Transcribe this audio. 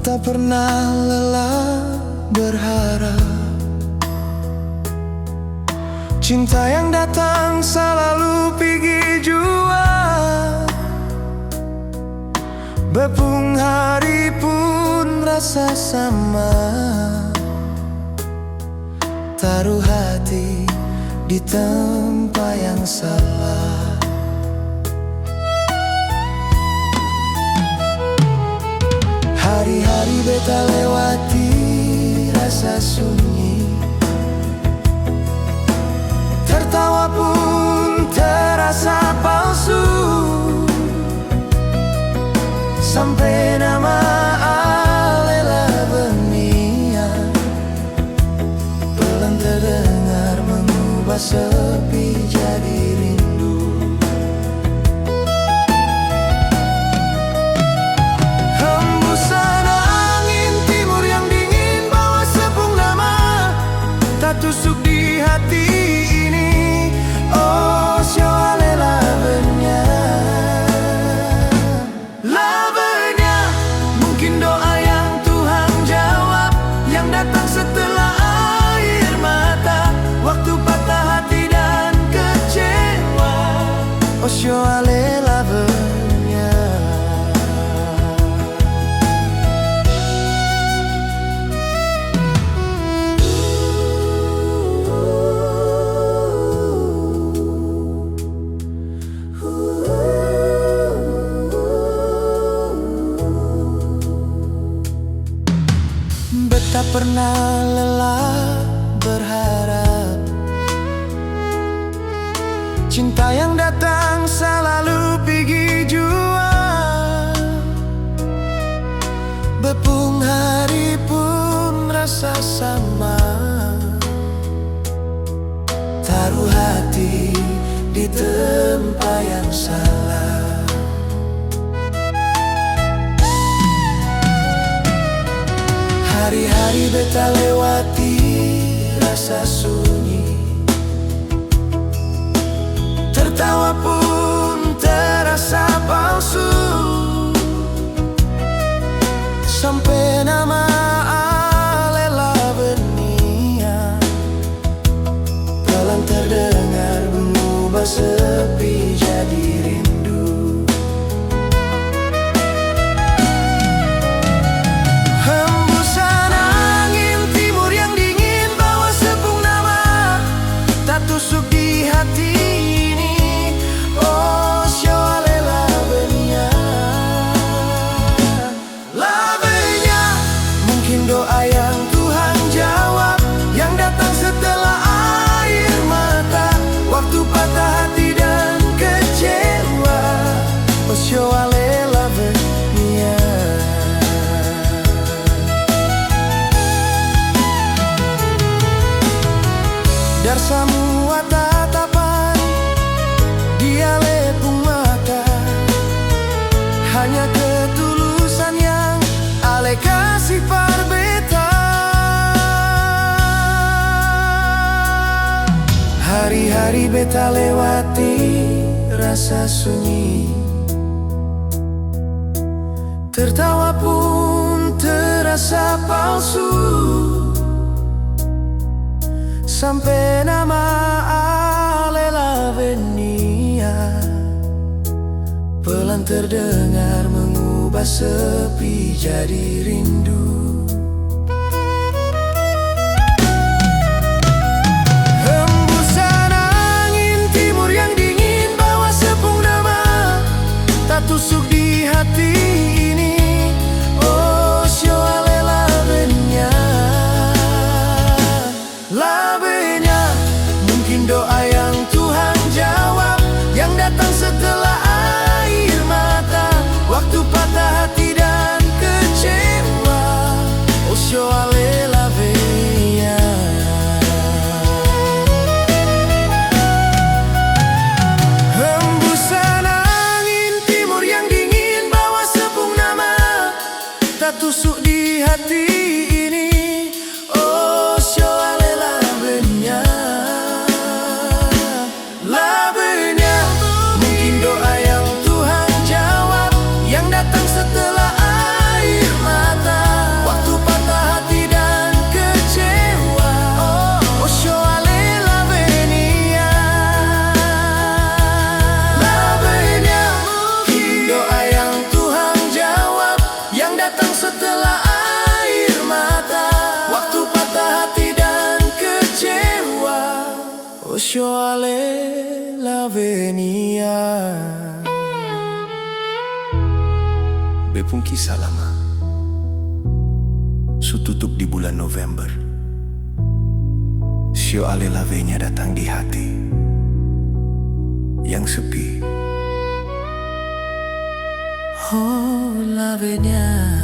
tak pernah lelah berharap. Cinta yang datang selalu pergi jua, bepung hari pun rasa sama. Taruh hati di tempat yang salah. Hari-hari beta lewati rasa sunyi, tertawa pun terasa palsu. Sampai nama alela benia pelan terdengar mengubah sepi jadi rindu. Hembusan angin timur yang dingin bawa sepung nama, tak tusuk di hati ini. Oh syawale lavenya, lavenya mungkin doa yang Tuhan jawab, yang datang setelah air mata, waktu patah hati dan kecewa. Oh syawale lavenya. Tak pernah lelah berharap. Cinta yang datang selalu pergi jua, bepung hari pun rasa sama. Taruh hati di tempat yang salah. Hari-hari beta lewati rasa sunyi, tertawa pun terasa palsu. Sampai nama alela benia pelan terdengar mengubah sepi jadi rindu. Tusuk di hati ini, oh syawale lavenya. Lavenya mungkin doa yang Tuhan jawab, yang datang setelah air mata, waktu patah hati dan kecewa. Oh syawale lavenya. Dar semua tatapan dia lepung mata, hanya ketulusan yang ale kasih par beta. Hari-hari beta lewati rasa sunyi, tertawa pun terasa palsu. Sampai nama alela benia pelan terdengar mengubah sepi jadi rindu. Hembusan angin timur yang dingin bawa sepung nama, tak tusuk di hati ini. Oh syawale lavenya. Doa yang Tuhan jawab, yang datang setelah air mata, waktu patah hati dan kecewa. Oh syawale lavenya. Hembusan angin timur yang dingin bawa sepung nama, tak tusuk di hati ini. Oh syawale lavenya. Doa yang Tuhan jawab, yang datang setelah air mata, Soale la venia. Bepung kisah lama sututup di bulan November. Soale la venia datang di hati yang sepi. Oh la venia